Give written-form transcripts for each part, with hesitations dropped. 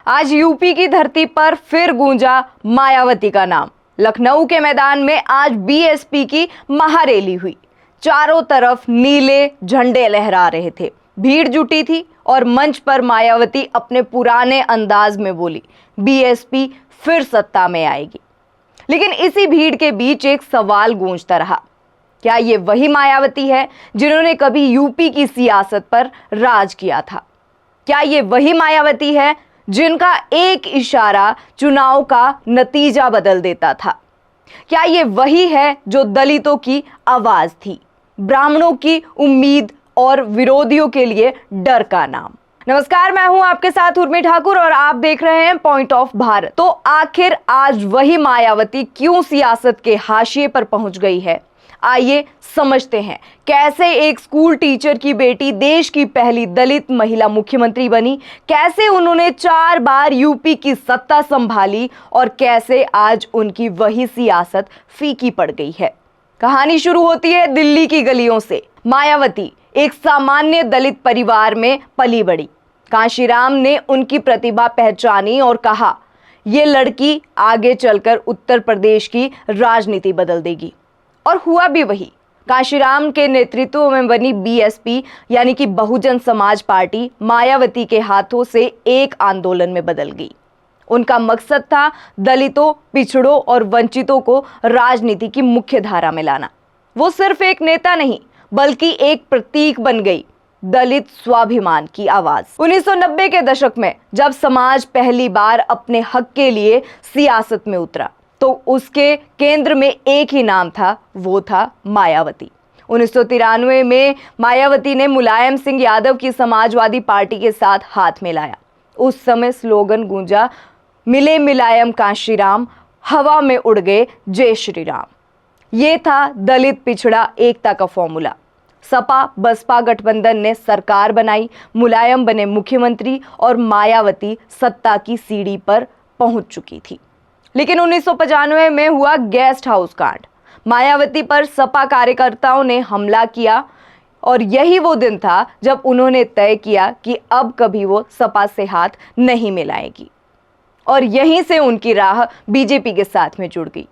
आज यूपी की धरती पर फिर गूंजा मायावती का नाम। लखनऊ के मैदान में आज बीएसपी की महारैली हुई। चारों तरफ नीले झंडे लहरा रहे थे, भीड़ जुटी थी और मंच पर मायावती अपने पुराने अंदाज में बोली, बीएसपी फिर सत्ता में आएगी। लेकिन इसी भीड़ के बीच एक सवाल गूंजता रहा, क्या ये वही मायावती है जिन्होंने कभी यूपी की सियासत पर राज किया था? क्या ये वही मायावती है जिनका एक इशारा चुनाव का नतीजा बदल देता था? क्या ये वही है जो दलितों की आवाज थी, ब्राह्मणों की उम्मीद और विरोधियों के लिए डर का नाम? नमस्कार, मैं हूं आपके साथ उर्मी ठाकुर और आप देख रहे हैं पॉइंट ऑफ भारत। तो आखिर आज वही मायावती क्यों सियासत के हाशिए पर पहुंच गई है? आइए समझते हैं कैसे एक स्कूल टीचर की बेटी देश की पहली दलित महिला मुख्यमंत्री बनी, कैसे उन्होंने 4 बार यूपी की सत्ता संभाली और कैसे आज उनकी वही सियासत फीकी पड़ गई है। कहानी शुरू होती है दिल्ली की गलियों से। मायावती एक सामान्य दलित परिवार में पली बड़ी। कांशीराम ने उनकी प्रतिभा पहचानी और कहा, यह लड़की आगे चलकर उत्तर प्रदेश की राजनीति बदल देगी। और हुआ भी वही। कांशीराम के नेतृत्व में बनी बीएसपी यानी कि बहुजन समाज पार्टी मायावती के हाथों से एक आंदोलन में बदल गई। उनका मकसद था दलितों, पिछड़ों और वंचितों को राजनीति की मुख्य धारा में लाना। वो सिर्फ एक नेता नहीं बल्कि एक प्रतीक बन गई, दलित स्वाभिमान की आवाज। 1990 के दशक में जब समाज पहली बार अपने हक के लिए सियासत में उतरा तो उसके केंद्र में एक ही नाम था, वो था मायावती। 1993 में मायावती ने मुलायम सिंह यादव की समाजवादी पार्टी के साथ हाथ मिलाया। उस समय स्लोगन गूंजा, मिले मुलायम कांशीराम, हवा में उड़ गए जय श्री राम। ये था दलित पिछड़ा एकता का फॉर्मूला। सपा बसपा गठबंधन ने सरकार बनाई, मुलायम बने मुख्यमंत्री और मायावती सत्ता की सीढ़ी पर पहुंच चुकी थी। लेकिन 1995 में हुआ गेस्ट हाउस कांड। मायावती पर सपा कार्यकर्ताओं ने हमला किया और यही वो दिन था जब उन्होंने तय किया कि अब कभी वो सपा से हाथ नहीं मिलाएगी और यहीं से उनकी राह बीजेपी के साथ में जुड़ गई।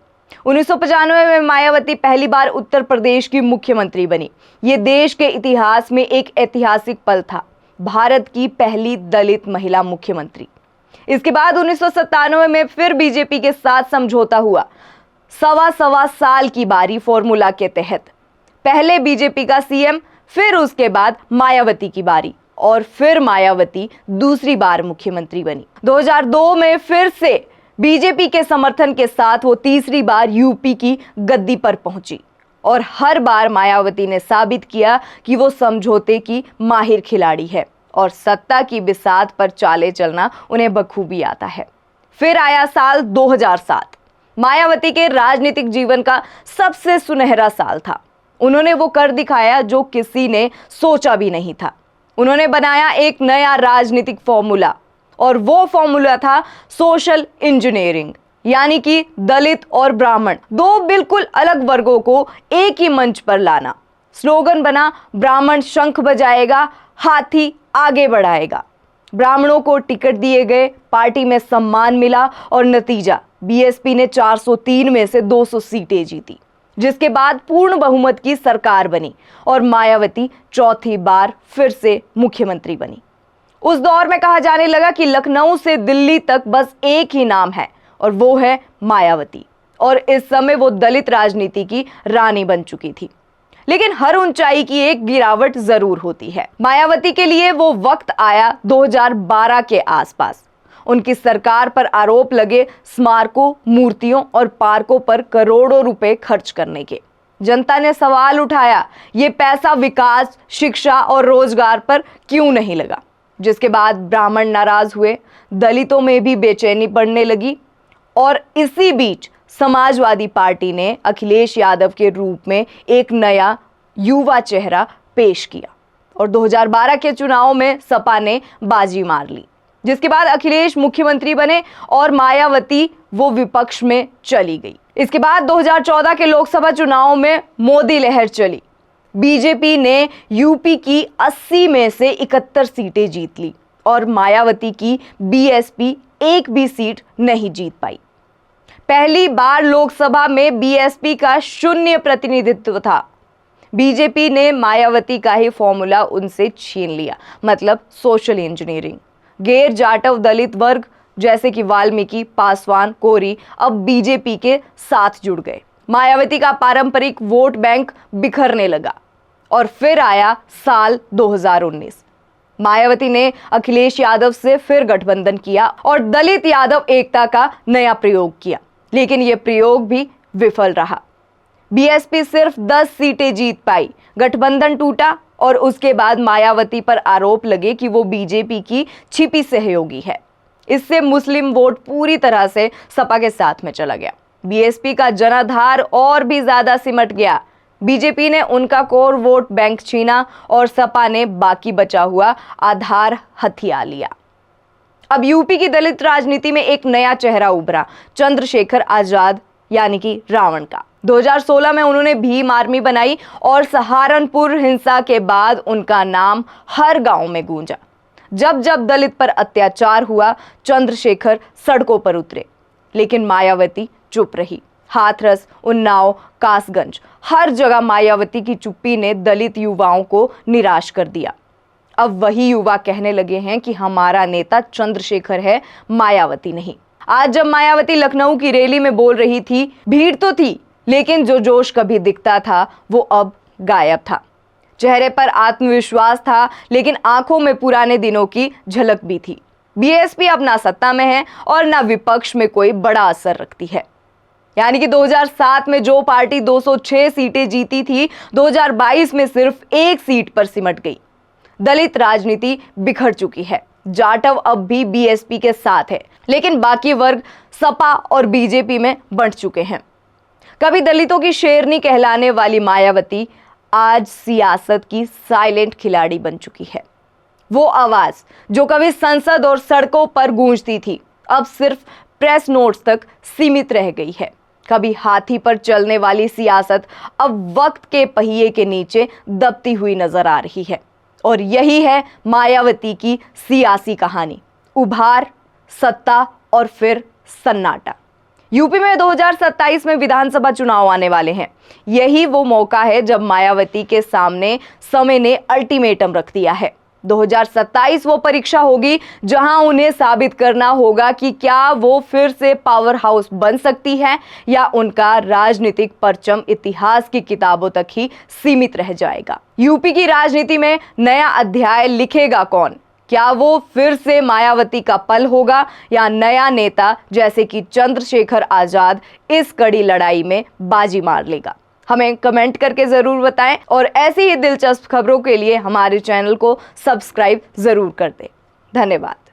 1995 में मायावती पहली बार उत्तर प्रदेश की मुख्यमंत्री बनी। ये देश के इतिहास में एक ऐतिहासिक पल था, भारत की पहली दलित महिला मुख्यमंत्री। इसके बाद 1997 में फिर बीजेपी के साथ समझौता हुआ। सवा साल की बारी फॉर्मूला के तहत पहले बीजेपी का सीएम, फिर उसके बाद मायावती की बारी और फिर मायावती दूसरी बार मुख्यमंत्री बनी। 2002 में फिर से बीजेपी के समर्थन के साथ वो तीसरी बार यूपी की गद्दी पर पहुंची और हर बार मायावती ने साबित किया कि वो समझौते की माहिर खिलाड़ी है और सत्ता की बिसात पर चाले चलना उन्हें बखूबी आता है। फिर आया साल 2007। मायावती के राजनीतिक जीवन का सबसे सुनहरा साल था। उन्होंने वो कर दिखाया जो किसी ने सोचा भी नहीं था। उन्होंने बनाया एक नया राजनीतिक फॉर्मूला और वो फॉर्मूला था सोशल इंजीनियरिंग, यानी कि दलित और ब्राह्मण, दो बिल्कुल अलग वर्गों को एक ही मंच पर लाना। स्लोगन बना, ब्राह्मण शंख बजाएगा, हाथी आगे बढ़ाएगा। ब्राह्मणों को टिकट दिए गए, पार्टी में सम्मान मिला और नतीजा बीएसपी ने 403 में से 200 सीटें जीती, जिसके बाद पूर्ण बहुमत की सरकार बनी और मायावती चौथी बार फिर से मुख्यमंत्री बनी। उस दौर में कहा जाने लगा कि लखनऊ से दिल्ली तक बस एक ही नाम है और वो है मायावती। और इस समय वो दलित राजनीति की रानी बन चुकी थी। लेकिन हर ऊंचाई की एक गिरावट जरूर होती है। मायावती के लिए वो वक्त आया 2012 के आसपास। उनकी सरकार पर आरोप लगे स्मारकों, मूर्तियों और पार्कों पर करोड़ों रुपए खर्च करने के। जनता ने सवाल उठाया, ये पैसा विकास, शिक्षा और रोजगार पर क्यों नहीं लगा? जिसके बाद ब्राह्मण नाराज हुए, दलितों में भी बेचैनी बढ़ने लगी और इसी बीच समाजवादी पार्टी ने अखिलेश यादव के रूप में एक नया युवा चेहरा पेश किया और 2012 के चुनाव में सपा ने बाजी मार ली, जिसके बाद अखिलेश मुख्यमंत्री बने और मायावती वो विपक्ष में चली गई। इसके बाद 2014 के लोकसभा चुनाव में मोदी लहर चली। बीजेपी ने यूपी की 80 में से 71 सीटें जीत ली और मायावती की बीएसपी एक भी सीट नहीं जीत पाई। पहली बार लोकसभा में बीएसपी का शून्य प्रतिनिधित्व था। बीजेपी ने मायावती का ही फॉर्मूला उनसे छीन लिया, मतलब सोशल इंजीनियरिंग। गैर जाटव दलित वर्ग जैसे कि वाल्मीकि, पासवान, कोरी अब बीजेपी के साथ जुड़ गए। मायावती का पारंपरिक वोट बैंक बिखरने लगा। और फिर आया साल 2019। मायावती ने अखिलेश यादव से फिर गठबंधन किया और दलित यादव एकता का नया प्रयोग किया, लेकिन यह प्रयोग भी विफल रहा। बीएसपी सिर्फ 10 सीटें जीत पाई, गठबंधन टूटा और उसके बाद मायावती पर आरोप लगे कि वो बीजेपी की छिपी सहयोगी है। इससे मुस्लिम वोट पूरी तरह से सपा के साथ में चला गया। बीएसपी का जनाधार और भी ज्यादा सिमट गया। बीजेपी ने उनका कोर वोट बैंक छीना और सपा ने बाकी बचा हुआ आधार हथिया लिया। अब यूपी की दलित राजनीति में एक नया चेहरा उभरा, चंद्रशेखर आजाद यानी कि रावण का। 2016 में उन्होंने भीम आर्मी बनाई और सहारनपुर हिंसा के बाद उनका नाम हर गांव में गूंजा। जब जब दलित पर अत्याचार हुआ, चंद्रशेखर सड़कों पर उतरे, लेकिन मायावती चुप रही। हाथरस, उन्नाव, कासगंज, हर जगह मायावती की चुप्पी ने दलित युवाओं को निराश कर दिया। अब वही युवा कहने लगे हैं कि हमारा नेता चंद्रशेखर है, मायावती नहीं। आज जब मायावती लखनऊ की रैली में बोल रही थी, भीड़ तो थी, लेकिन जो जोश कभी दिखता था वो अब गायब था। चेहरे पर आत्मविश्वास था, लेकिन आंखों में पुराने दिनों की झलक भी थी। बीएसपी अब ना सत्ता में है और ना विपक्ष में कोई बड़ा असर रखती है। यानी कि 2007 में जो पार्टी 206 सीटें जीती थी, 2022 में सिर्फ एक सीट पर सिमट गई। दलित राजनीति बिखर चुकी है। जाटव अब भी बीएसपी के साथ है, लेकिन बाकी वर्ग सपा और बीजेपी में बंट चुके हैं। कभी दलितों की शेरनी कहलाने वाली मायावती आज सियासत की साइलेंट खिलाड़ी बन चुकी है। वो आवाज जो कभी संसद और सड़कों पर गूंजती थी, अब सिर्फ प्रेस नोट्स तक सीमित रह गई है। कभी हाथी पर चलने वाली सियासत अब वक्त के पहिए के नीचे दबती हुई नजर आ रही है। और यही है मायावती की सियासी कहानी, उभार, सत्ता और फिर सन्नाटा। यूपी में 2027 में विधानसभा चुनाव आने वाले हैं। यही वो मौका है जब मायावती के सामने समय ने अल्टीमेटम रख दिया है। 2027 वो परीक्षा होगी जहां उन्हें साबित करना होगा कि क्या वो फिर से पावर हाउस बन सकती है या उनका राजनीतिक परचम इतिहास की किताबों तक ही सीमित रह जाएगा। यूपी की राजनीति में नया अध्याय लिखेगा कौन? क्या वो फिर से मायावती का पल होगा या नया नेता जैसे कि चंद्रशेखर आजाद इस कड़ी लड़ाई में बाजी मार लेगा? हमें कमेंट करके जरूर बताएं और ऐसी ही दिलचस्प खबरों के लिए हमारे चैनल को सब्सक्राइब जरूर कर दें। धन्यवाद।